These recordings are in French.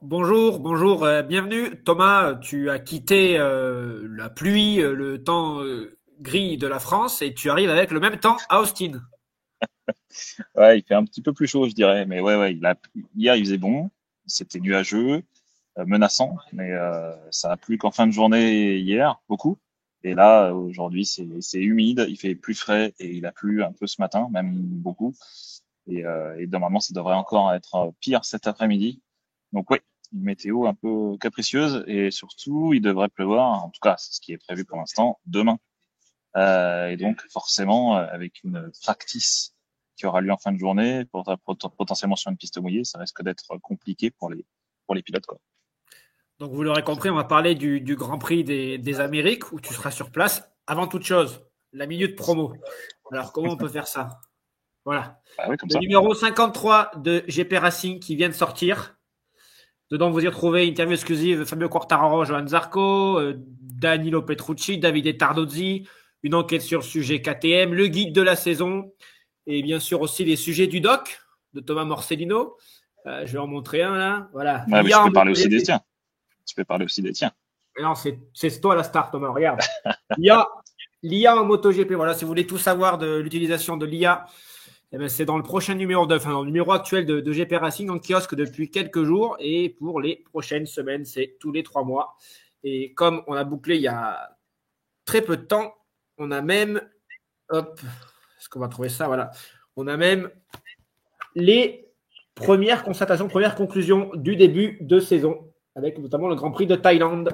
Bonjour, bienvenue. Thomas, tu as quitté la pluie, le temps gris de la France et tu arrives avec le même temps à Austin. Ouais, il fait un petit peu plus chaud, je dirais. Mais ouais, hier, il faisait bon. C'était nuageux, menaçant. Mais ça a plu qu'en fin de journée hier, beaucoup. Et là, aujourd'hui, c'est humide. Il fait plus frais et il a plu un peu ce matin, même beaucoup. Et normalement, ça devrait encore être pire cet après-midi. Donc oui, une météo un peu capricieuse. Et surtout, il devrait pleuvoir, en tout cas, c'est ce qui est prévu pour l'instant, demain. Et donc, forcément, avec une practice qui aura lieu en fin de journée, potentiellement sur une piste mouillée, ça risque d'être compliqué pour les pilotes, quoi. Donc vous l'aurez compris, on va parler du Grand Prix des Amériques où tu seras sur place. Avant toute chose, la minute promo. Alors comment on peut faire ça? Voilà. Bah oui, comme Le ça. numéro 53 de GP Racing qui vient de sortir. Dedans, vous y retrouvez interview exclusive de Fabio Quartararo, Johan Zarco, Danilo Petrucci, Davide Tardozzi, une enquête sur le sujet KTM, le guide de la saison, et bien sûr aussi les sujets du doc de Thomas Morcellino. Je vais en montrer un là. Voilà. Ouais, mais tu L'IA en peux parler aussi des MotoGP. tiens. Tu peux parler aussi des tiens. Non, c'est toi la star, Thomas. Regarde. L'IA, l'IA en MotoGP. Voilà, si vous voulez tout savoir de l'utilisation de l'IA, eh ben, c'est dans le prochain numéro enfin, dans le numéro actuel de GP Racing en kiosque depuis quelques jours. Et pour les prochaines semaines, c'est tous les 3 mois. Et comme on a bouclé il y a très peu de temps, on a même, hop, est-ce qu'on va trouver ça? Voilà. On a même les premières constatations, premières conclusions du début de saison, avec notamment le Grand Prix de Thaïlande.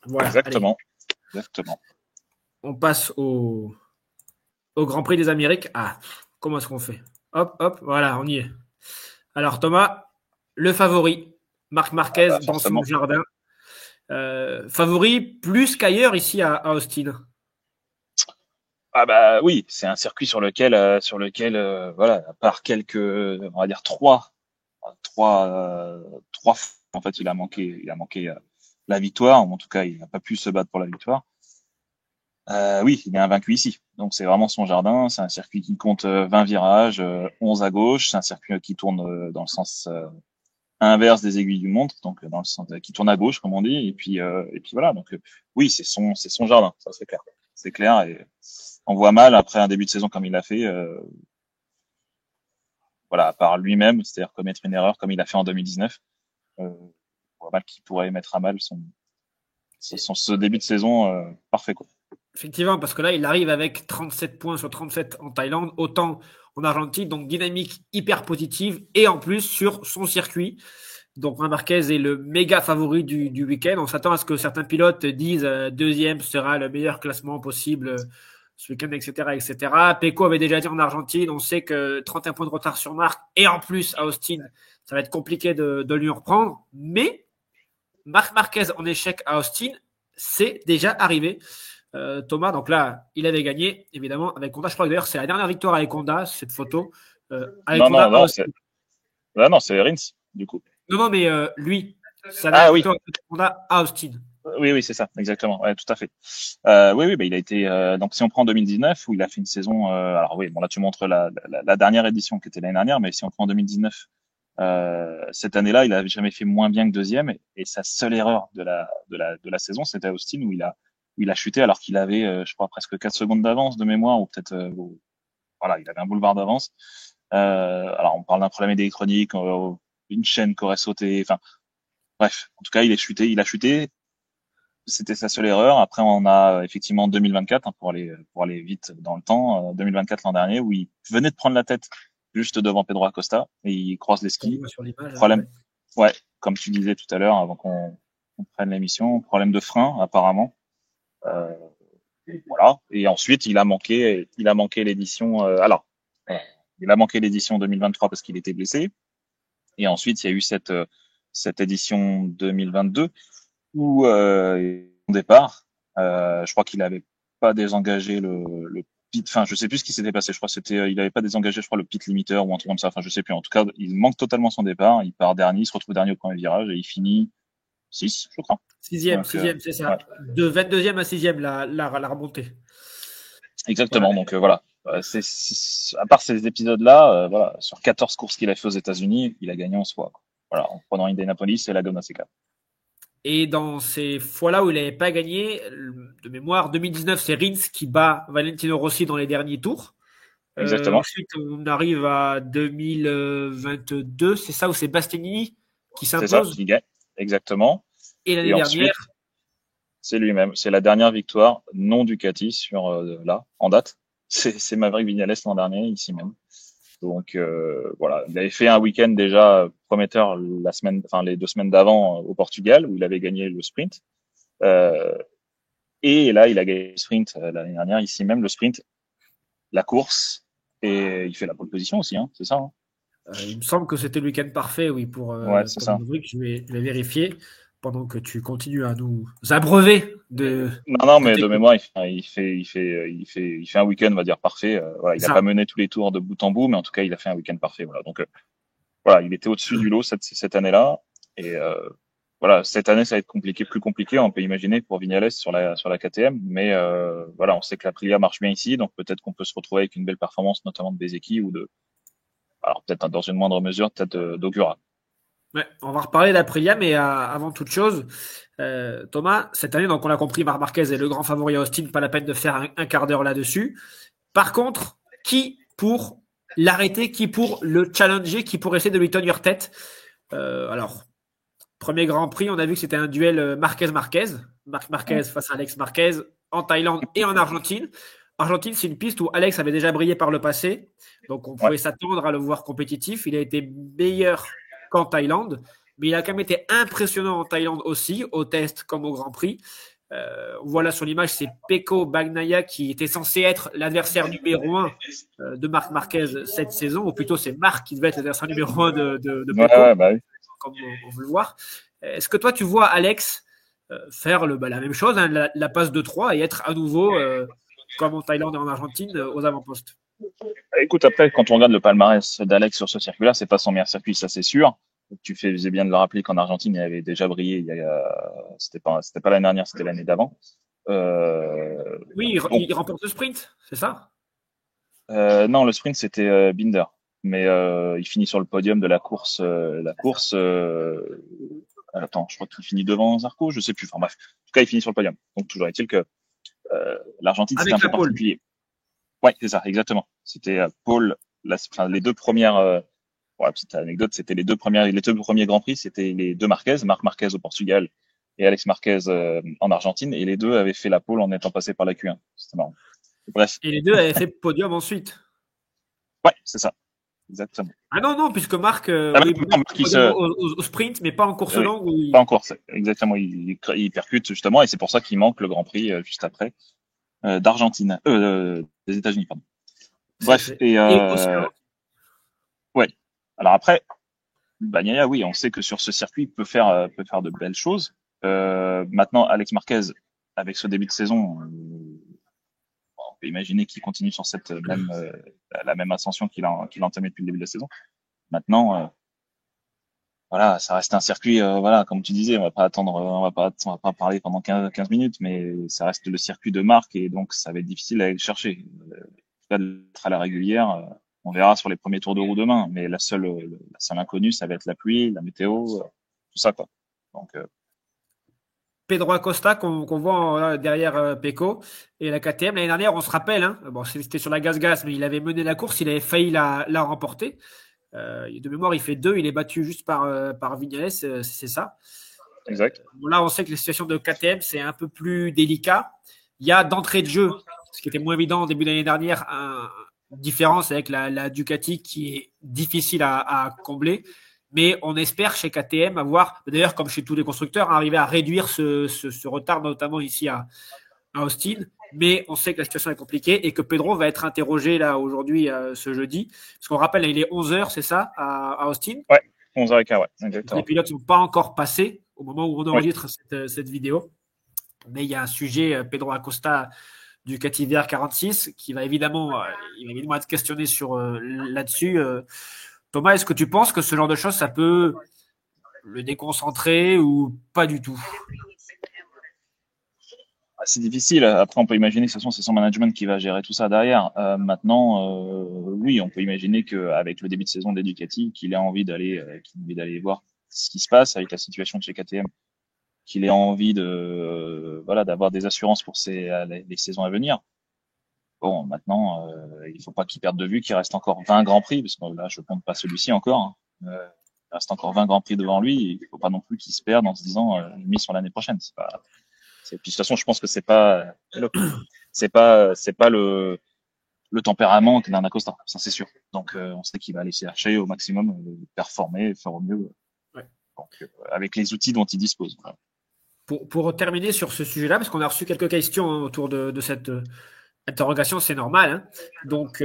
Voilà, allez, Exactement. Exactement. on passe au Grand Prix des Amériques. Ah, comment est-ce qu'on fait? Hop, voilà, on y est. Alors Thomas, le favori, Marc Ah Marquez bah, dans son forcément. jardin. Favori plus qu'ailleurs ici à Austin. Ah bah oui, c'est un circuit sur lequel, voilà, à part quelques, on va dire trois fois, en fait, il a manqué la victoire. Ou en tout cas, il n'a pas pu se battre pour la victoire. Oui, il est invaincu ici. Donc c'est vraiment son jardin. C'est un circuit qui compte 20 virages, 11 à gauche. C'est un circuit qui tourne dans le sens inverse des aiguilles d'une montre, donc dans le sens qui tourne à gauche, comme on dit. Et puis voilà. Donc oui, c'est son jardin. Ça c'est clair. C'est clair. Et on voit mal après un début de saison comme il l'a fait. Voilà, par lui-même, c'est-à-dire commettre une erreur comme il a fait en 2019. On voit mal qu'il pourrait mettre à mal ce début de saison parfait, quoi. Effectivement, parce que là, il arrive avec 37 points sur 37 en Thaïlande, autant en Argentine, donc dynamique hyper positive, et en plus sur son circuit. Donc Marquez est le méga favori du week-end. On s'attend à ce que certains pilotes disent deuxième sera le meilleur classement possible ce week-end, etc., etc. Pecco avait déjà dit en Argentine, on sait que 31 points de retard sur Marc, et en plus à Austin, ça va être compliqué de lui en reprendre. Mais Marc Marquez en échec à Austin, c'est déjà arrivé. Thomas, donc là, il avait gagné, évidemment, avec Honda. Je crois que d'ailleurs, c'est la dernière victoire avec Honda, cette photo. Avec Non, Honda non, à non, Austin. non, c'est Rins, du coup. Non, mais lui, sa dernière Ah oui, victoire avec Honda à Austin. oui, c'est ça, exactement. Ouais, tout à fait. Oui, bah, il a été. Donc, si on prend 2019, où il a fait une saison. Alors oui, bon là, tu montres la dernière édition qui était l'année dernière, mais si on prend 2019, cette année-là, il avait jamais fait moins bien que deuxième, et sa seule erreur de la saison, c'était à Austin où il a chuté alors qu'il avait, je crois, presque 4 secondes d'avance de mémoire, ou peut-être, voilà, il avait un boulevard d'avance. Alors, on parle d'un problème électronique, une chaîne qui aurait sauté. Enfin, bref, en tout cas, il a chuté. C'était sa seule erreur. Après, on a effectivement 2024, hein, pour aller vite dans le temps, 2024 l'an dernier, où il venait de prendre la tête juste devant Pedro Acosta et il croise les On skis. voit sur l'image, là, Problème, ouais. ouais, comme tu disais tout à l'heure, avant qu'on prenne l'émission, problème de frein apparemment. Euh, et voilà. Et ensuite, il a manqué l'édition. Il a manqué l'édition 2023 parce qu'il était blessé. Et ensuite, il y a eu cette édition 2022 où au départ, je crois qu'il avait pas désengagé le pit. Enfin, je sais plus ce qui s'était passé. Je crois que c'était, il avait pas désengagé, je crois, le pit limiteur ou un truc comme ça. Enfin, je sais plus. En tout cas, il manque totalement son départ. Il part dernier, il se retrouve dernier au premier virage et il finit 6, je crois. Sixième, Donc, sixième, c'est ouais, ça. De 22e à sixième, la remontée. exactement. Voilà. Donc voilà. À part ces épisodes-là, voilà, sur 14 courses qu'il a fait aux États-Unis, il a gagné en soi, quoi. voilà, en prenant Indianapolis et Laguna Seca. Et dans ces fois-là où il n'avait pas gagné, de mémoire, 2019, c'est Rins qui bat Valentino Rossi dans les derniers tours. Exactement. Ensuite, on arrive à 2022, c'est ça, où c'est Bastianini qui C'est ça, s'impose. qui gagne. Exactement. Et l'année Et ensuite, dernière, c'est lui-même. C'est la dernière victoire non Ducati sur là, en date. C'est Maverick Viñales l'an dernier, ici même. Donc voilà, il avait fait un week-end déjà prometteur la semaine, enfin les 2 semaines d'avant au Portugal où il avait gagné le sprint. Euh, et là, il a gagné le sprint l'année dernière, ici même le sprint, la course, et il fait la pole position aussi, hein, c'est ça. Hein. il me semble que c'était le week-end parfait, oui, Ouais, c'est pour ça. Maverick. Je vais vérifier pendant que tu continues à nous abreuver Non, non, de mais tes de mémoire, il fait un week-end, on va dire parfait. Voilà, il n'a pas ça. mené tous les tours de bout en bout, mais en tout cas, il a fait un week-end parfait. Voilà, donc voilà, il était au-dessus du lot cette année-là, et voilà, cette année, ça va être compliqué, plus compliqué, on peut imaginer pour Vignales sur la KTM, mais voilà, on sait que l'Aprilia marche bien ici, donc peut-être qu'on peut se retrouver avec une belle performance, notamment de Bezeki ou de, alors peut-être dans une moindre mesure, peut-être d'Ogura. Ouais, on va reparler d'Aprilia, mais avant toute chose, Thomas, cette année, donc on l'a compris, Marc Marquez est le grand favori à Austin, pas la peine de faire un quart d'heure là-dessus. Par contre, qui pour l'arrêter, qui pour le challenger, qui pour essayer de lui tenir tête Alors, premier Grand Prix, on a vu que c'était un duel Marquez-Marquez. Marc Marquez face à Alex Marquez en Thaïlande et en Argentine. Argentine, c'est une piste où Alex avait déjà brillé par le passé, donc on Ouais, pouvait s'attendre à le voir compétitif. Il a été meilleur qu'en Thaïlande, mais il a quand même été impressionnant en Thaïlande aussi, au test comme au Grand Prix. Voilà sur l'image, c'est Pecco Bagnaia qui était censé être l'adversaire numéro un de Marc Marquez cette saison, ou plutôt c'est Marc qui devait être l'adversaire numéro un de ouais, Pecco, ouais, bah oui. comme on veut le voir. Est-ce que toi, tu vois Alex faire la même chose, hein, la passe de 3 et être à nouveau, comme en Thaïlande et en Argentine, aux avant-postes? Écoute, après, quand on regarde le palmarès d'Alex sur ce circuit-là, c'est pas son meilleur circuit, ça c'est sûr. Faisais bien de le rappeler qu'en Argentine, il avait déjà brillé. C'était pas l'année dernière, c'était l'année d'avant. Oui, Donc, il remporte le sprint, c'est ça? non, le sprint c'était Binder, mais il finit sur le podium de la course. Attends, je crois qu'il finit devant Zarco, je sais plus. Enfin bref, en tout cas, il finit sur le podium. Donc toujours est-il que l'Argentine c'était un Avec peu la pole. particulier. Ouais, c'est ça, exactement. C'était Paul, enfin, les deux premières. Pour la petite anecdote, c'était les deux premiers grands prix, c'était les deux Marquez, Marc Marquez au Portugal et Alex Marquez en Argentine, et les deux avaient fait la pole en étant passés par la Q1. C'était marrant. Bref, Et les deux avaient fait podium ensuite. ouais, c'est ça, exactement. Ah non, non, puisque Marc, Ah, oui, non, Marc fait Marc, podium au sprint, mais pas en course oui, longue. pas encore, exactement. Il percute justement, et c'est pour ça qu'il manque le Grand Prix juste après d'Argentine, des États-Unis, pardon. Bref, et Et aussi, ouais. Alors après, Bagnaia, oui, on sait que sur ce circuit, il peut faire de belles choses. Maintenant, Alex Marquez, avec ce début de saison, on peut imaginer qu'il continue sur cette même la même ascension qu'il a entamée depuis le début de la saison. Maintenant, voilà, ça reste un circuit, voilà, comme tu disais, on va pas parler pendant 15 minutes, mais ça reste le circuit de marque et donc ça va être difficile à aller le chercher. En tout cas, d'être à la régulière, on verra sur les premiers tours de roue demain, mais la seule inconnue, ça va être la pluie, la météo, tout ça, quoi. Donc, Pedro Acosta qu'on voit derrière Pecco et la KTM. L'année dernière, on se rappelle, hein, bon, c'était sur la gaz-gaz, mais il avait mené la course, il avait failli la remporter. De mémoire, il fait deux, il est battu juste par Vignales, c'est ça. exact. Bon, là, on sait que la situation de KTM, c'est un peu plus délicat. Il y a d'entrée de jeu, ce qui était moins évident au début de l'année dernière, une différence avec la Ducati qui est difficile à combler. Mais on espère chez KTM avoir, d'ailleurs comme chez tous les constructeurs, arriver à réduire ce retard, notamment ici à Austin. Mais on sait que la situation est compliquée et que Pedro va être interrogé là aujourd'hui, ce jeudi. Parce qu'on rappelle, il est 11 h, c'est ça, à Austin. Ouais, 11h15, ouais, Donc les exactement. pilotes ne sont pas encore passés au moment où on Oui, enregistre cette vidéo. Mais il y a un sujet, Pedro Acosta du Cativière 46, qui va évidemment, il va évidemment être questionné là-dessus. Thomas, est-ce que tu penses que ce genre de choses, ça peut le déconcentrer ou pas du tout? c'est difficile. Après, on peut imaginer que ce c'est son management qui va gérer tout ça derrière. Maintenant, oui, on peut imaginer qu'avec le début de saison d'Educati, qu'il a envie d'aller voir. ce qui se passe avec la situation de chez KTM, qu'il ait envie de voilà d'avoir des assurances pour les saisons à venir. Bon, maintenant, il faut pas qu'il perde de vue qu'il reste encore 20 grands prix, parce que là, je compte pas celui-ci encore. Hein. Il reste encore 20 grands prix devant lui. Il faut pas non plus qu'il se perde en se disant mis sur l'année prochaine. Puis de toute façon, je pense que c'est pas le tempérament d'un Acosta, ça c'est sûr. Donc, on sait qu'il va aller chercher au maximum, performer, faire au mieux. Ouais. Donc, avec les outils dont il dispose. Voilà. Pour terminer sur ce sujet-là, parce qu'on a reçu quelques questions autour de cette interrogation, c'est normal. Hein. Donc,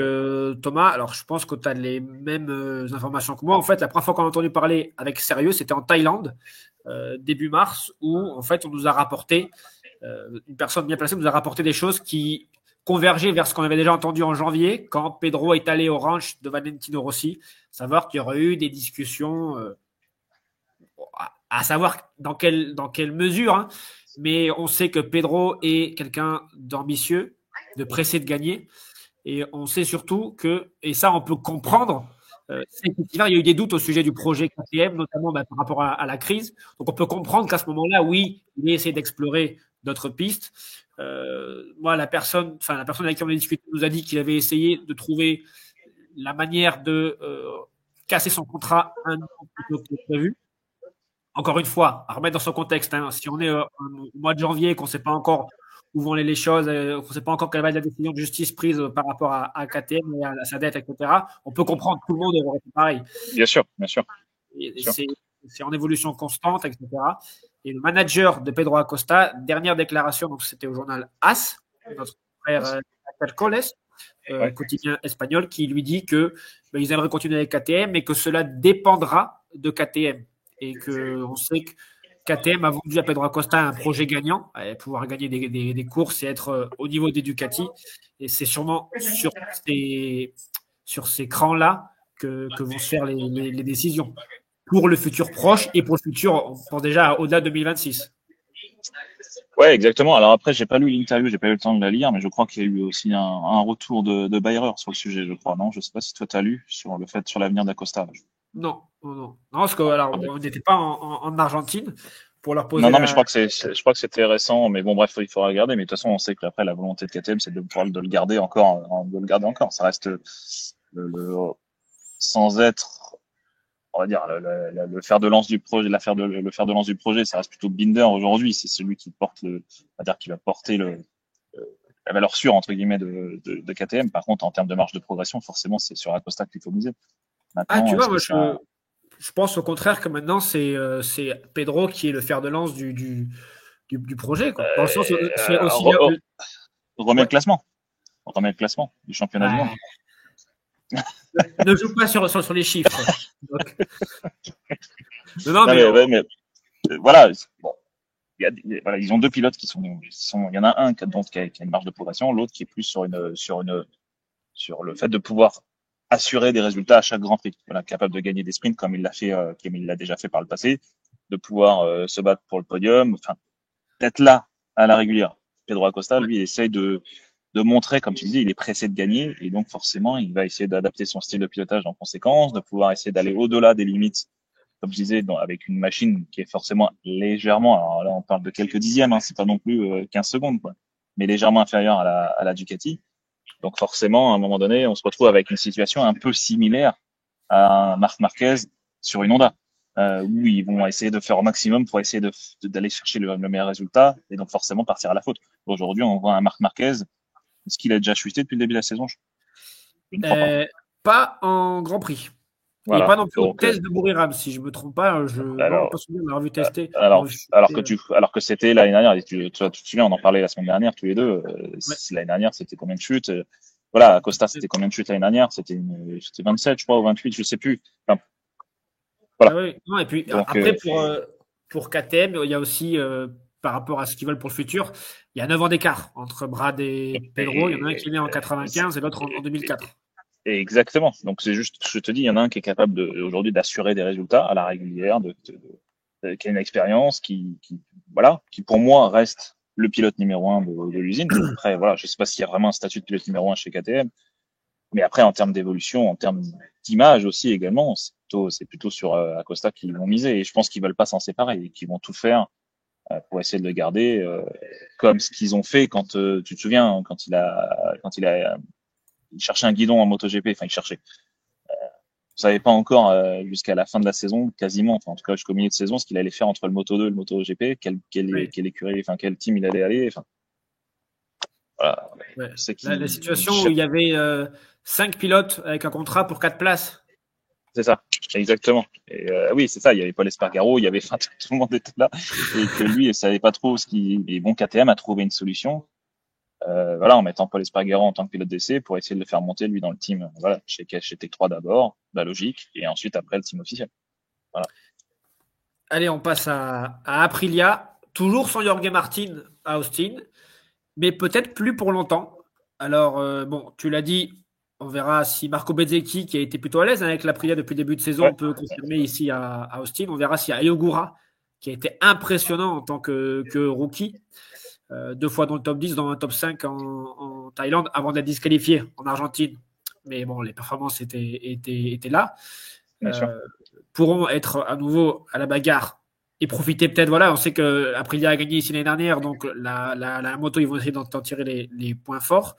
Thomas, alors je pense que tu as les mêmes informations que moi. En fait, la première fois qu'on a entendu parler avec sérieux, c'était en Thaïlande, début mars, où en fait, on nous a rapporté, une personne bien placée nous a rapporté des choses qui convergeaient vers ce qu'on avait déjà entendu en janvier, quand Pedro est allé au ranch de Valentino Rossi, savoir qu'il y aurait eu des discussions, à savoir dans quelle mesure, hein, mais on sait que Pedro est quelqu'un d'ambitieux, de pressé de gagner. Et on sait surtout que, et ça on peut comprendre, c'est qu'effectivement, il y a eu des doutes au sujet du projet KTM, notamment par rapport à la crise. Donc on peut comprendre qu'à ce moment-là, oui, il ait essayé d'explorer d'autres pistes. Moi, la personne avec qui on a discuté nous a dit qu'il avait essayé de trouver la manière de casser son contrat un an plus tôt que prévu. Encore une fois, à remettre dans son contexte, hein, si on est au mois de janvier et qu'on ne sait pas encore où vont aller les choses, qu'on ne sait pas encore quelle va être la décision de justice prise par rapport à KTM et à sa dette, etc., on peut comprendre, tout le monde aurait fait pareil. Bien sûr, bien sûr. C'est en évolution constante, etc. Et le manager de Pedro Acosta, dernière déclaration, donc c'était au journal AS, notre frère Coles, quotidien espagnol, qui lui dit que ils aimeraient continuer avec KTM, mais que cela dépendra de KTM. Et qu'on sait que KTM a vendu à Pedro Acosta un projet gagnant, pouvoir gagner des courses et être au niveau des Ducati. Et c'est sûrement sur ces crans-là que vont se faire les décisions. Pour le futur proche et pour le futur, on pense déjà au-delà de 2026. Ouais, exactement. Alors après, j'ai pas lu l'interview, j'ai pas eu le temps de la lire, mais je crois qu'il y a eu aussi un retour de Bayer sur le sujet, je crois. Non, je sais pas si toi t'as lu sur l'avenir d'Acosta. Non, parce que alors, on n'était pas en Argentine pour leur poser. Non, mais je crois que c'était récent, mais bon, bref, il faudra regarder. Mais de toute façon, on sait que après, la volonté de KTM, c'est de le garder encore, de le garder encore. Ça reste sans être, on va dire, le fer de lance du projet, le fer de lance du projet, ça reste plutôt Binder aujourd'hui. C'est celui qui porte on va dire, qui va porter la valeur sûre, entre guillemets, de KTM. Par contre, en termes de marge de progression, forcément, c'est sur Acosta qu'il faut miser. Maintenant, tu vois, moi, je pense au contraire que maintenant, c'est Pedro qui est le fer de lance du projet. Quoi. Dans le sens, c'est aussi. Remet le classement. Remet le classement du championnat du monde. Ne joue pas sur les chiffres. mais voilà. Bon, voilà, ils ont deux pilotes qui sont. Il y en a un qui a une marge de progression, l'autre qui est plus sur le fait de pouvoir assurer des résultats à chaque Grand Prix. Voilà, capable de gagner des sprints comme il l'a déjà fait par le passé, de pouvoir se battre pour le podium, enfin, d'être là à la régulière. Pedro Acosta, lui, il essaye de montrer, comme tu dis, il est pressé de gagner et donc forcément, il va essayer d'adapter son style de pilotage en conséquence, de pouvoir essayer d'aller au-delà des limites, comme je disais, avec une machine qui est forcément légèrement, alors là, on parle de quelques dixièmes, hein, c'est pas non plus 15 secondes, quoi, mais légèrement inférieure à la Ducati. Donc forcément, à un moment donné, on se retrouve avec une situation un peu similaire à un Marc Marquez sur une Honda, où ils vont essayer de faire au maximum pour essayer d'aller chercher le meilleur résultat, et donc forcément partir à la faute. Aujourd'hui, on voit un Marc Marquez. Est-ce qu'il a déjà chuté depuis le début de la saison? Je ne crois pas en Grand Prix. Voilà. Et pas non plus au test de Buriram, si je me trompe pas. Je ne pas souvenir d'avoir vu tester. Alors que c'était l'année dernière. Tu te souviens, on en parlait la semaine dernière tous les deux. L'année dernière, c'était combien de chutes? Voilà, Acosta, c'était combien de chutes l'année dernière? C'était 27, je crois, ou 28, je sais plus. Enfin, voilà. Ah oui. Non, et puis donc, après, pour KTM, il y a aussi, par rapport à ce qu'ils veulent pour le futur, il y a 9 ans d'écart entre Brad et Pedro. Il y en a un qui est né en 95 et l'autre en 2004. Exactement. Donc c'est juste, je te dis, il y en a un qui est capable aujourd'hui d'assurer des résultats à la régulière, qui a une expérience, qui pour moi reste le pilote numéro 1 de l'usine. Après, voilà, je sais pas s'il y a vraiment un statut de pilote numéro 1 chez KTM. Mais après, en termes d'évolution, en termes d'image aussi également, c'est plutôt sur Acosta qu'ils vont miser. Et je pense qu'ils veulent pas s'en séparer et qu'ils vont tout faire pour essayer de le garder, comme ce qu'ils ont fait quand tu te souviens il cherchait un guidon en MotoGP. Enfin, il cherchait. On savait pas encore jusqu'à la fin de la saison, quasiment, enfin, en tout cas jusqu'au milieu de saison, ce qu'il allait faire entre le Moto2 et le MotoGP, Oui. quelle écurie, enfin quel team il allait aller. Enfin, voilà. Ouais. C'est La qui, situation où il y avait 5 pilotes avec un contrat pour 4 places. c'est ça, exactement. Et oui, c'est ça. Il y avait Paul Espargaro, il y avait, enfin, tout le monde était là, et que lui, il savait pas trop ce qui. Et bon, KTM a trouvé une solution. Voilà, en mettant Paul Espargaro en tant que pilote d'essai pour essayer de le faire monter lui dans le team. Voilà, chez Tech 3 d'abord, la logique, et ensuite après le team officiel. Voilà. Allez, on passe à Aprilia. Toujours sans Jorge Martin à Austin, mais peut-être plus pour longtemps. Alors, bon, tu l'as dit, on verra si Marco Bezzecchi, qui a été plutôt à l'aise avec l'Aprilia depuis le début de saison, Ouais, peut confirmer ici à Austin. On verra si Ayogura, qui a été impressionnant en tant que rookie, 2 fois dans le top 10, dans un top 5 en Thaïlande, avant d'être disqualifié en Argentine. Mais bon, les performances étaient là. bien sûr. Euh, pourront être à nouveau à la bagarre et profiter peut-être. Voilà, on sait que Aprilia a gagné ici l'année dernière, donc la moto, ils vont essayer d'en tirer les points forts.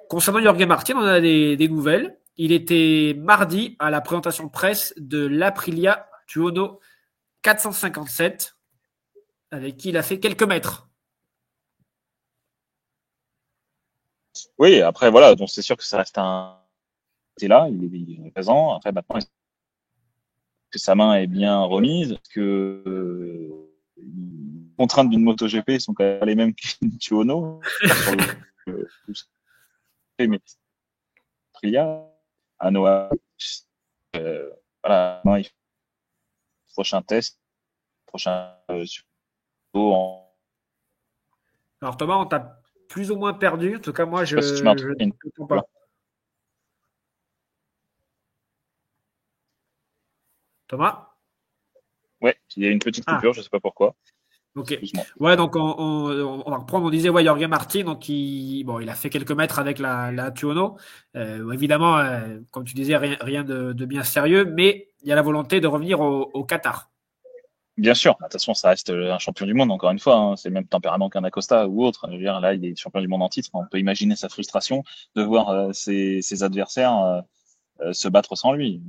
Concernant Jorge Martin, on a des nouvelles. Il était mardi à la présentation de presse de l'Aprilia Tuono 457, avec qui il a fait quelques mètres. Oui, après voilà, donc c'est sûr que ça reste un. C'est là, il est présent. Après, maintenant, est-ce que sa main est bien remise, que les contraintes d'une MotoGP sont quand même pas les mêmes qu'une Tuono sur le mais Aprilia, à Noah, voilà, non, prochain test, prochain en. Alors Thomas, on t'a plus ou moins perdu. En tout cas, moi, Je sais je pas si tu m'as ne entendu. comprends pas. Thomas? Ouais, il y a une petite Ah, coupure, je sais pas pourquoi. ok. Excuse-moi. Ouais, donc on va reprendre. On disait, ouais, Jorge Martin, donc il a fait quelques mètres avec la Tuono. Évidemment, comme tu disais, rien de bien sérieux, mais il y a la volonté de revenir au Qatar. Bien sûr, de toute façon, ça reste un champion du monde, encore une fois, hein. C'est le même tempérament qu'un Acosta ou autre. Je veux dire, là, il est champion du monde en titre. On peut imaginer sa frustration de voir ses adversaires se battre sans lui.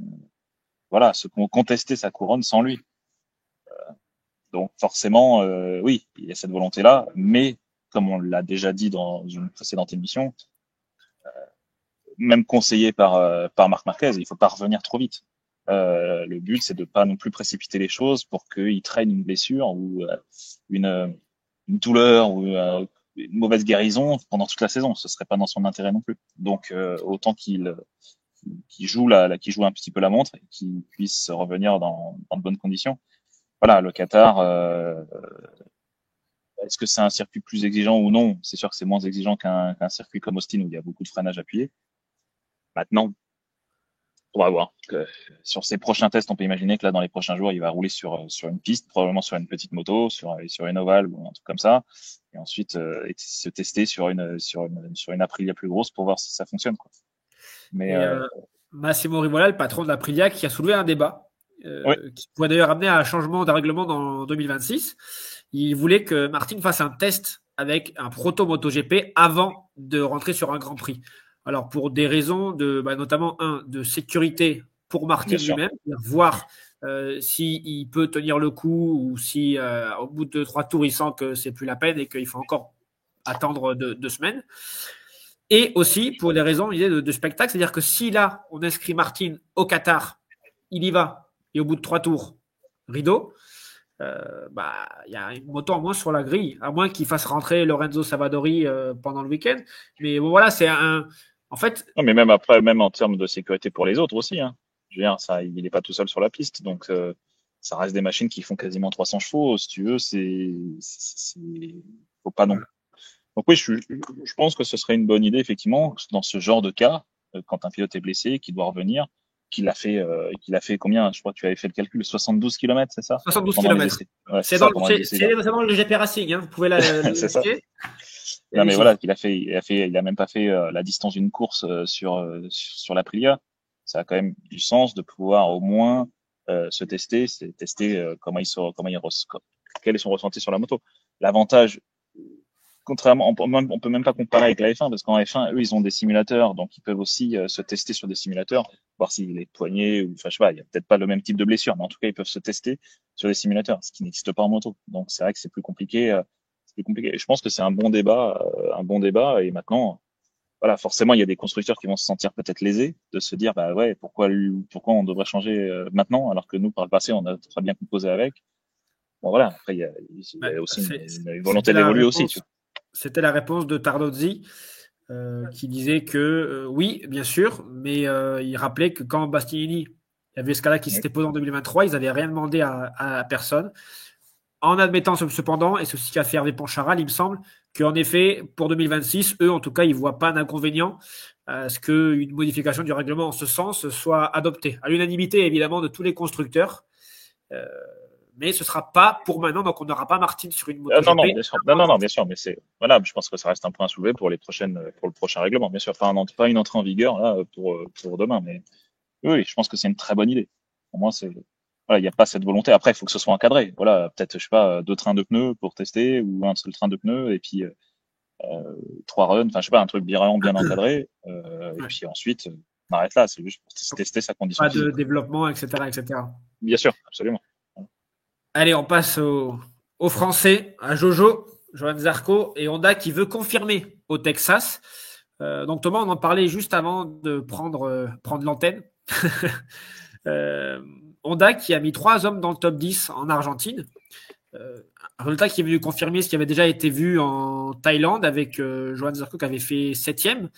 Voilà, contester sa couronne sans lui. Donc forcément, oui, il y a cette volonté-là, mais comme on l'a déjà dit dans une précédente émission, même conseillé par Marc Marquez, il faut pas revenir trop vite. Le but, c'est de pas non plus précipiter les choses pour qu'il traîne une blessure ou une, une douleur ou une mauvaise guérison pendant toute la saison. Ce serait pas dans son intérêt non plus. Donc autant qu'il joue qu'il joue un petit peu la montre et qu'il puisse revenir dans de bonnes conditions. Voilà, le Qatar. Est-ce que c'est un circuit plus exigeant ou non? C'est sûr que c'est moins exigeant qu'un circuit comme Austin où il y a beaucoup de freinage appuyé. Maintenant, on va voir. Sur ses prochains tests, on peut imaginer que là, dans les prochains jours, il va rouler sur une piste, probablement sur une petite moto, sur une ovale ou un truc comme ça, et ensuite se tester sur une Aprilia plus grosse pour voir si ça fonctionne, quoi. Mais Et Massimo Rivola, le patron de l'Aprilia, qui a soulevé un débat, ouais, qui pourrait d'ailleurs amener à un changement de règlement dans 2026. Il voulait que Martin fasse un test avec un proto MotoGP avant de rentrer sur un Grand Prix. Alors pour des raisons notamment de sécurité pour Martin bien sûr. lui-même, voir s'il peut tenir le coup ou si au bout de 3 tours il sent que c'est plus la peine et qu'il faut encore attendre 2 semaines. Et aussi pour des raisons de spectacle, c'est-à-dire que si là on inscrit Martin au Qatar, il y va et au bout de 3 tours, rideau, il y a une moto en moins sur la grille, à moins qu'il fasse rentrer Lorenzo Savadori pendant le week-end. Mais bon, voilà, c'est un. En fait, Non, mais même après, même en termes de sécurité pour les autres aussi, hein. Je veux dire, ça, il n'est pas tout seul sur la piste, donc ça reste des machines qui font quasiment 300 chevaux. Si tu veux, faut pas non. Donc oui, je pense que ce serait une bonne idée, effectivement, dans ce genre de cas, quand un pilote est blessé, qui doit revenir, qu'il a fait combien? Je crois que tu avais fait le calcul, 72 km, c'est ça? 72 Pendant les km. essais. Ouais, c'est C'est ça, pendant les essais. dans le GP Racing, hein, vous pouvez C'est ça. vérifier. Il y a Non des mais voilà, chiffres. il a même pas fait la distance d'une course sur l'Aprilia. Ça a quand même du sens de pouvoir au moins se tester, c'est tester quel est son ressenti sur la moto. L'avantage, contrairement, on peut même pas comparer avec la F1 parce qu'en F1, eux, ils ont des simulateurs, donc ils peuvent aussi se tester sur des simulateurs, voir s'il est poigné ou, enfin, je sais pas, il y a peut-être pas le même type de blessure, mais en tout cas, ils peuvent se tester sur des simulateurs, ce qui n'existe pas en moto. Donc c'est vrai que c'est plus compliqué. C'est plus compliqué. Et je pense que c'est un bon débat. Et maintenant, voilà, forcément, il y a des constructeurs qui vont se sentir peut-être lésés de se dire, bah ouais, pourquoi on devrait changer maintenant alors que nous, par le passé, on a très bien composé avec. Bon voilà, après il Ouais, y a aussi une c'était volonté la d'évoluer aussi, tu réponse. vois. C'était la réponse de Tardozzi, qui disait que oui, bien sûr, mais il rappelait que quand Bastianini, il y avait ce cas-là qui Oui, s'était posé en 2023, ils n'avaient rien demandé à personne. En admettant cependant, et c'est ce qu'a fait Hervé Poncharal, il me semble, qu'en effet, pour 2026, eux, en tout cas, ils ne voient pas d'inconvénient à ce qu'une modification du règlement en ce sens soit adoptée. À l'unanimité, évidemment, de tous les constructeurs. Euh, mais ce ne sera pas pour maintenant, donc on n'aura pas Martin sur une Non, MotoGP. non, bien sûr. Non, non, non, bien sûr, mais c'est voilà, je pense que ça reste un point à soulever pour les prochaines, pour le prochain règlement, bien sûr. Pas une entrée en vigueur là pour demain, mais oui, je pense que c'est une très bonne idée. Pour moi, c'est voilà, il n'y a pas cette volonté. Après, il faut que ce soit encadré. Voilà, peut-être, je sais pas, deux trains de pneus pour tester ou un seul train de pneus et puis trois runs. Enfin, je sais pas, un truc vraiment bien encadré. Et Ouais. puis ensuite, on arrête là. C'est juste pour tester sa condition Pas de physique. développement, etc., etc. Bien sûr, absolument. Allez, on passe au Français, à Jojo, Johan Zarco et Honda qui veut confirmer au Texas. Donc Thomas, on en parlait juste avant de prendre l'antenne. euh, Honda qui a mis 3 hommes dans le top 10 en Argentine. Un résultat qui est venu confirmer ce qui avait déjà été vu en Thaïlande avec Johan Zarco qui avait fait 7e.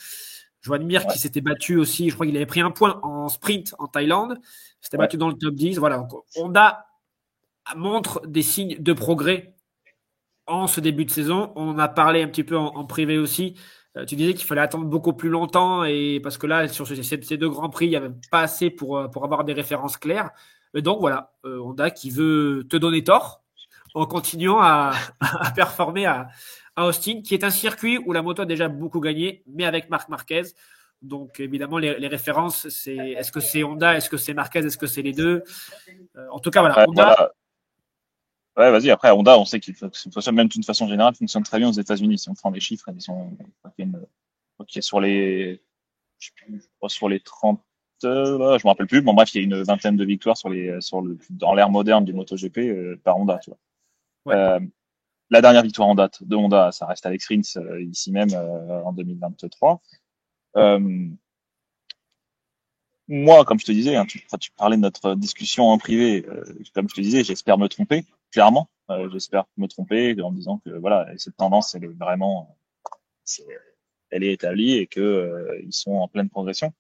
Johan Mir Ouais, qui s'était battu aussi, je crois qu'il avait pris un point en sprint en Thaïlande, s'était ouais. battu dans le top 10. Voilà, donc Honda montre des signes de progrès en ce début de saison. On en a parlé un petit peu en privé aussi. Tu disais qu'il fallait attendre beaucoup plus longtemps et parce que là, sur ces deux grands prix, il n'y avait pas assez pour avoir des références claires. Et donc voilà, Honda qui veut te donner tort en continuant à performer à Austin, qui est un circuit où la moto a déjà beaucoup gagné, mais avec Marc Marquez. Donc évidemment, les références, c'est est-ce que c'est Honda, est-ce que c'est Marquez, est-ce que c'est les deux. En tout cas, voilà, Après, Honda. voilà. Ouais, vas-y. Après, Honda, on sait qu'il fonctionne même d'une façon générale, fonctionne très bien aux États-Unis. Si on prend les chiffres, ils sont, qui est sur les, je sais plus, je crois sur les 30, là, je me rappelle plus. Bon, bref, il y a une vingtaine de victoires dans l'ère moderne du MotoGP, par Honda, tu vois. Ouais. La dernière victoire en date de Honda, ça reste Alex Rins, ici même, en 2023. Euh, Moi, comme je te disais, hein, tu parlais de notre discussion en privé, comme je te disais, j'espère me tromper, clairement. J'espère me tromper en me disant que voilà, cette tendance, elle est vraiment, c'est- elle est établie et que ils sont en pleine progression.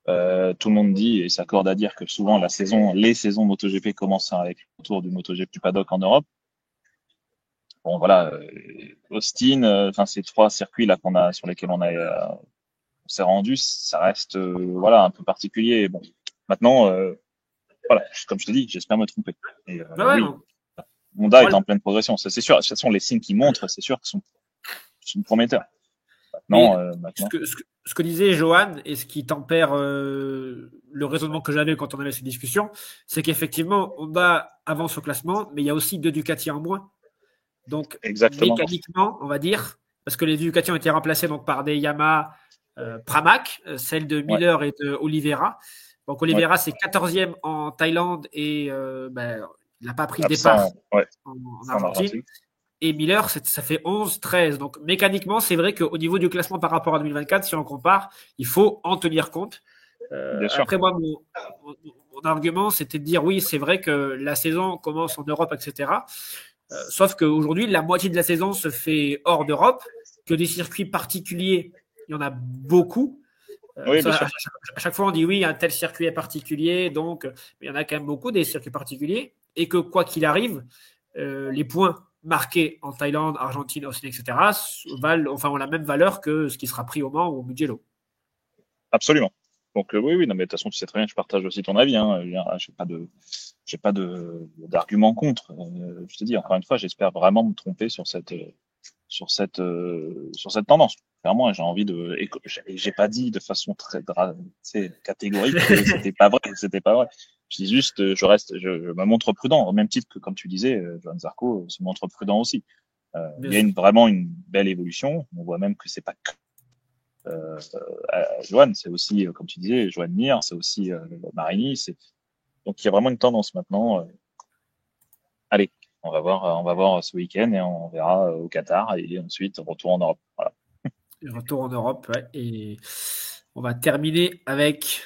Tout le monde dit et s'accorde à dire que souvent les saisons MotoGP commencent avec le retour du MotoGP du paddock en Europe. Bon voilà, Austin, enfin ces trois circuits là sur lesquels on s'est rendu, ça reste voilà un peu particulier. Bon, maintenant. Voilà, comme je te dis, j'espère me tromper. Et Ouais, ouais, oui, non. Honda est Moi, en pleine progression, ça c'est sûr. Ce sont les signes qui montrent, c'est sûr, sont prometteurs. mais Maintenant, ce que disait Johan et ce qui tempère le raisonnement que j'avais quand on avait cette discussion, c'est qu'effectivement, Honda avance au classement, mais il y a aussi deux Ducati en moins. Donc, exactement. mécaniquement, on va dire, parce que les Ducati ont été remplacés donc, par des Yamaha Pramac, celles de Ouais, Miller et de Oliveira. Donc, ouais. Oliveira, c'est 14e en Thaïlande et il n'a pas pris le départ Absent, ouais, en en Argentine. Argentine. Et Miller, ça fait 11-13. Donc mécaniquement, c'est vrai qu'au niveau du classement par rapport à 2024, si on compare, il faut en tenir compte. Bien sûr. Après, moi, mon argument, c'était de dire oui, c'est vrai que la saison commence en Europe, etc. Sauf qu'aujourd'hui, la moitié de la saison se fait hors d'Europe, que des circuits particuliers, il y en a beaucoup. Oui, bien sûr. À chaque fois, on dit oui, un tel circuit est particulier, donc mais il y en a quand même beaucoup des circuits particuliers, et que quoi qu'il arrive, les points marqués en Thaïlande, Argentine, Austin, etc., ont la même valeur que ce qui sera pris au Mans ou au Mugello. Absolument. Donc oui, oui, non, mais de toute façon, tu sais très bien, je partage aussi ton avis. Hein. J'ai pas d'argument contre. Je te dis encore une fois, j'espère vraiment me tromper sur cette tendance. Clairement, j'ai envie de, et j'ai pas dit de façon très catégorique que c'était pas vrai. Je dis juste, je me montre prudent, au même titre que, comme tu disais, Johan Zarco se montre prudent aussi. Il Bien y a sûr. vraiment une belle évolution. On voit même que c'est pas que Johan, c'est aussi, comme tu disais, Johan Mir, c'est aussi Marini. Donc il y a vraiment une tendance maintenant. Allez, on va voir ce week-end et on verra au Qatar et ensuite retour en Europe. Voilà. Le retour en Europe, ouais. Et on va terminer avec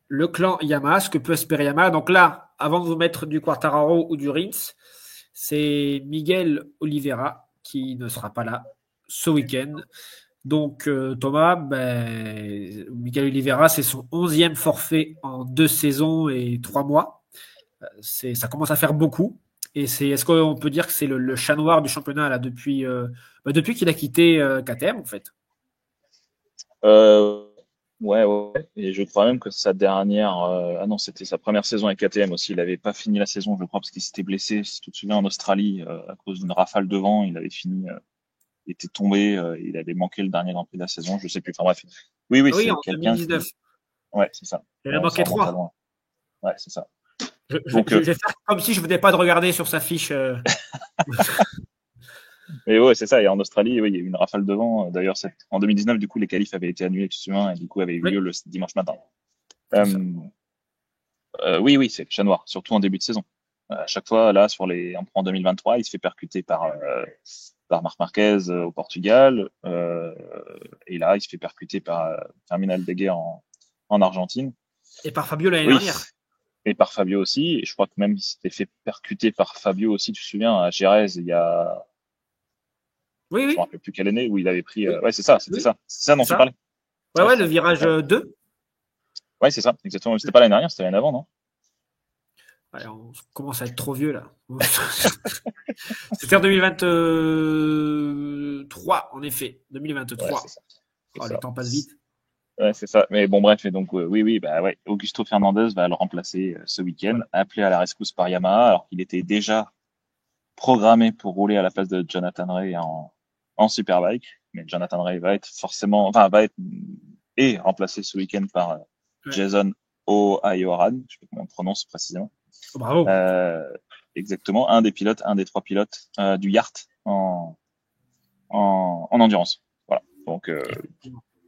le clan Yamaha, ce que peut espérer Yamaha. Donc là, avant de vous mettre du Quartararo ou du Rins, c'est Miguel Oliveira qui ne sera pas là ce week-end. Donc Thomas, Miguel Oliveira, c'est son 11e forfait en 2 saisons et 3 mois. Ça commence à faire beaucoup. Et est-ce qu'on peut dire que c'est le chat noir du championnat là, depuis qu'il a quitté KTM en fait? Euh, ouais. Et je crois même que sa dernière, ah non, c'était sa première saison avec KTM aussi. Il avait pas fini la saison, je crois, parce qu'il s'était blessé, si tu te souviens, en Australie, à cause d'une rafale de vent. Il avait fini, il était tombé, il avait manqué le dernier Grand Prix de la saison, je sais plus. Enfin bref. Oui, Oui, c'est en quelqu'un 2019. qui, ouais, c'est ça. Il a Ça manqué remonte à 3. loin. Ouais, c'est ça. Donc, Je vais faire comme si je venais pas de regarder sur sa fiche. mais ouais, c'est ça. Et en Australie, oui, il y a eu une rafale de vent. D'ailleurs, en 2019, du coup, les qualifs avaient été annulés, tu te souviens, et du coup, avaient eu Oui, lieu le dimanche matin. c'est ça. Euh, oui, c'est le chat noir, surtout en début de saison. À chaque fois, là, on prend 2023, il se fait percuter par Marc Marquez au Portugal, et là, il se fait percuter par Terminal Deguer en Argentine. Et par Fabio l'année Oui, dernière. et par Fabio aussi. Et je crois que même il s'était fait percuter par Fabio aussi, tu te souviens, à Jerez, il y a, Oui, je me oui, rappelle plus quelle année, où il avait pris, oui, ouais, c'est ça, c'était oui, ça. C'est ça c'est dont tu ça. parlais. Ouais, Ouais, ouais, le virage ouais, 2. ouais, c'est ça, exactement. C'était pas l'année dernière, c'était l'année avant, non? Ouais, on commence à être trop vieux là. C'était en 2023, en effet. Ouais, c'est 2023. ça. C'est Oh, les ça. temps passent vite. Ouais, c'est ça. Mais bon, bref, et donc, oui, bah ouais, Augusto Fernandez va le remplacer ce week-end, Voilà. appelé à la rescousse par Yamaha, alors qu'il était déjà programmé pour rouler à la place de Jonathan Ray en Superbike. Mais Jonathan Ray va être forcément, enfin, et remplacé ce week-end par Ouais. Jason O'Hayoran, je sais pas comment on prononce précisément. Oh, bravo. Euh, exactement, un des trois pilotes du Yacht en endurance. Voilà. Donc,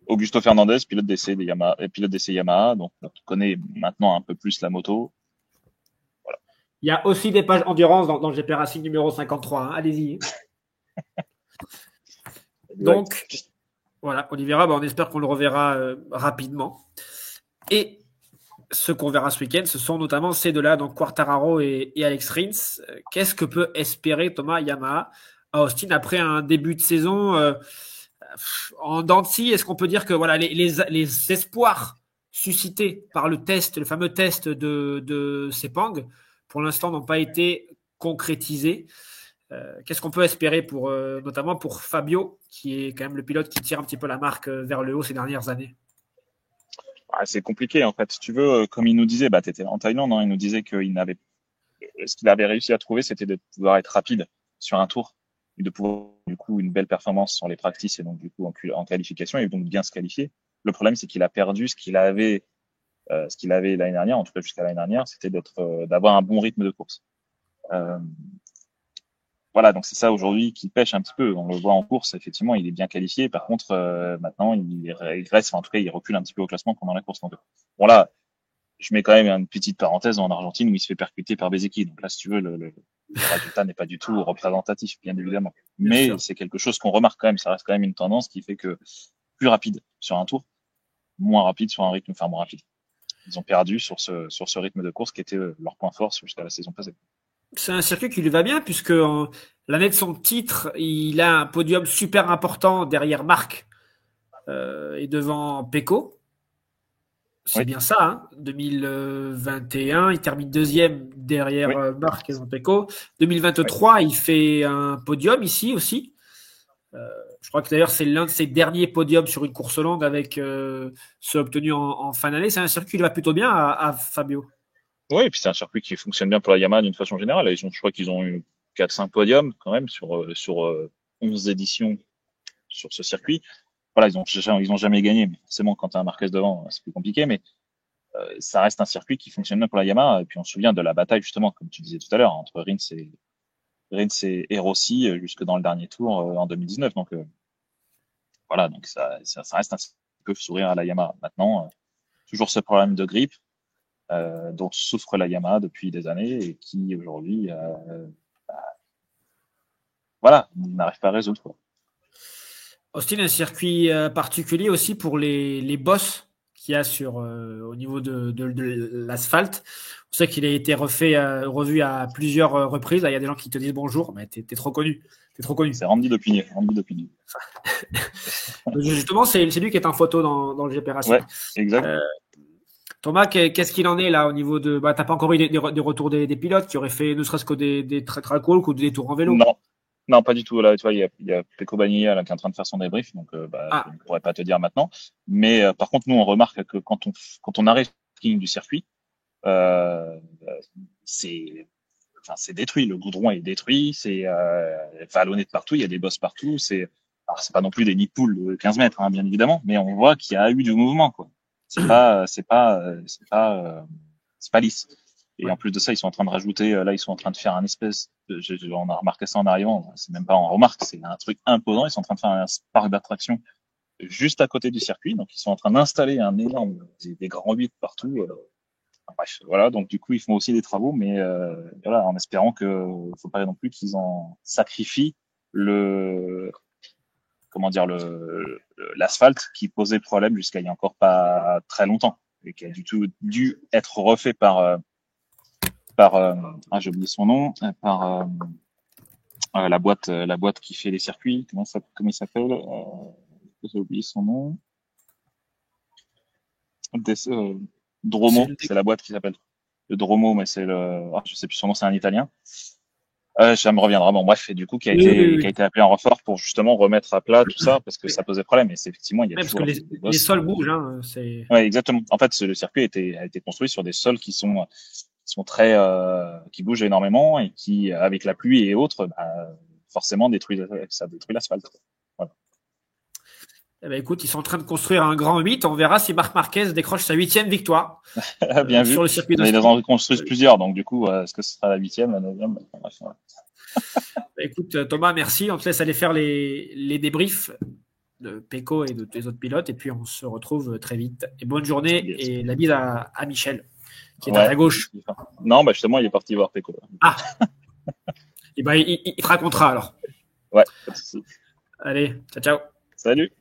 Augusto Fernandez, pilote d'essai Yamaha, donc on connaît maintenant un peu plus la moto. Voilà. Il y a aussi des pages endurance dans le GP Racing numéro 53. Hein. Allez-y. Exact. Donc, voilà, Oliveira, on espère qu'on le reverra rapidement. Et ce qu'on verra ce week-end, ce sont notamment ces deux-là, donc Quartararo et Alex Rins. Qu'est-ce que peut espérer Thomas Yamaha à Austin après un début de saison en dents de scie? Est-ce qu'on peut dire que voilà, les espoirs suscités par le fameux test de Sepang, pour l'instant n'ont pas été concrétisés? Qu'est-ce qu'on peut espérer notamment pour Fabio, qui est quand même le pilote qui tire un petit peu la marque vers le haut ces dernières années? Ah, c'est compliqué en fait. Si tu veux, comme il nous disait, bah t'étais en Thaïlande, hein, il nous disait ce qu'il avait réussi à trouver, c'était de pouvoir être rapide sur un tour et de pouvoir du coup une belle performance sur les practices et donc du coup en qualification et donc bien se qualifier. Le problème, c'est qu'il a perdu ce qu'il avait l'année dernière, en tout cas jusqu'à l'année dernière, c'était d'avoir un bon rythme de course. Euh, Voilà, donc c'est ça aujourd'hui qui pêche un petit peu. On le voit en course, effectivement, il est bien qualifié. Par contre, maintenant, il régresse, enfin, en tout cas, il recule un petit peu au classement pendant la course. Donc, bon là, je mets quand même une petite parenthèse en Argentine où il se fait percuter par Bezeki. Donc là, si tu veux, le résultat n'est pas du tout représentatif, bien évidemment. Bien Mais sûr. c'est quelque chose qu'on remarque quand même. Ça reste quand même une tendance qui fait que plus rapide sur un tour, moins rapide sur un rythme, enfin moins rapide. Ils ont perdu sur ce rythme de course qui était leur point fort jusqu'à la saison passée. C'est un circuit qui lui va bien, puisque l'année de son titre, il a un podium super important derrière Marc et devant Pecco. C'est Oui, bien ça, hein. 2021, il termine deuxième derrière oui, Marc et devant Pecco. oui. 2023, il fait un podium ici aussi. Je crois que d'ailleurs c'est l'un de ses derniers podiums sur une course longue avec ceux obtenus en fin d'année. C'est un circuit qui va plutôt bien à Fabio. Oui, et puis c'est un circuit qui fonctionne bien pour la Yamaha d'une façon générale. Je crois qu'ils ont eu 4-5 podiums quand même sur 11 éditions sur ce circuit. Voilà, ils ont jamais gagné, mais forcément quand tu as un Marquez devant, c'est plus compliqué, mais ça reste un circuit qui fonctionne bien pour la Yamaha. Et puis on se souvient de la bataille justement, comme tu disais tout à l'heure, entre Rins et Rossi jusque dans le dernier tour en 2019. Donc voilà, donc ça reste un circuit qui peut sourire à la Yamaha. Maintenant, toujours ce problème de grippe dont souffre la Yamaha depuis des années et qui aujourd'hui, voilà, n'arrive pas à résoudre, quoi. Austin, un circuit particulier aussi pour les bosses qu'il y a au niveau de l'asphalte. On sait qu'il a été revu à plusieurs reprises. Là, il y a des gens qui te disent bonjour, mais t'es trop connu. T'es trop connu. C'est Randy Dauphine. Justement, c'est lui qui est en photo dans le GP Racing. Ouais, exact. Thomas, qu'est-ce qu'il en est là au niveau de. T'as pas encore eu des retours des pilotes qui auraient fait ne serait-ce que des track walk ou des tours en vélo? Non, pas du tout. Là, tu vois, il y a Pecco Bagnaia là, qui est en train de faire son débrief, donc je ne pourrais pas te dire maintenant. Mais par contre, nous, on remarque que quand on arrive au ligne du circuit, c'est détruit. Le goudron est détruit, c'est vallonné de partout. Il y a des bosses partout. C'est pas non plus des nids de poules de 15 mètres, hein, bien évidemment, mais on voit qu'il y a eu du mouvement, quoi. C'est pas lisse. Et en plus de ça, ils sont en train de rajouter, là, ils sont en train de faire un espèce on a remarqué ça en arrivant, c'est même pas en remarque, c'est un truc imposant. Ils sont en train de faire un parc d'attractions juste à côté du circuit. Donc, ils sont en train d'installer un énorme, des grands huit partout. Bref, voilà. Donc, du coup, ils font aussi des travaux, mais voilà, en espérant faut pas non plus qu'ils en sacrifient l'asphalte qui posait problème jusqu'à il y a encore pas très longtemps et qui a dû être refait par j'ai oublié son nom, par la boîte qui fait les circuits. Comment il s'appelle? J'ai oublié son nom. Dromo, c'est la boîte qui s'appelle le Dromo, mais je sais plus son nom, c'est un Italien. Ça me reviendra. Bon, bref, et du coup, qui a été appelé en renfort pour justement remettre à plat tout ça, parce que ça posait problème. Et c'est effectivement, il y a toujours parce que les sols bougent, hein. Ouais, exactement. En fait, le circuit a été construit sur des sols qui sont très, qui bougent énormément et qui, avec la pluie et autres, forcément ça détruit l'asphalte. Voilà. Eh ben, écoute, ils sont en train de construire un grand 8. On verra si Marc Marquez décroche sa 8e victoire. Bien vu. Sur le circuit de Ils en construisent plusieurs, donc du coup, est-ce que ce sera la 8e, la 9e? Voilà. Écoute, Thomas, merci. On te laisse aller faire les débriefs de Pecco et de tes autres pilotes. Et puis, on se retrouve très vite. Et bonne journée. Yes. Et la bise à Michel, qui est à ta gauche. Non, justement, il est parti voir Pecco. Ah. Et il te racontera alors. Ouais. Allez, ciao. Salut.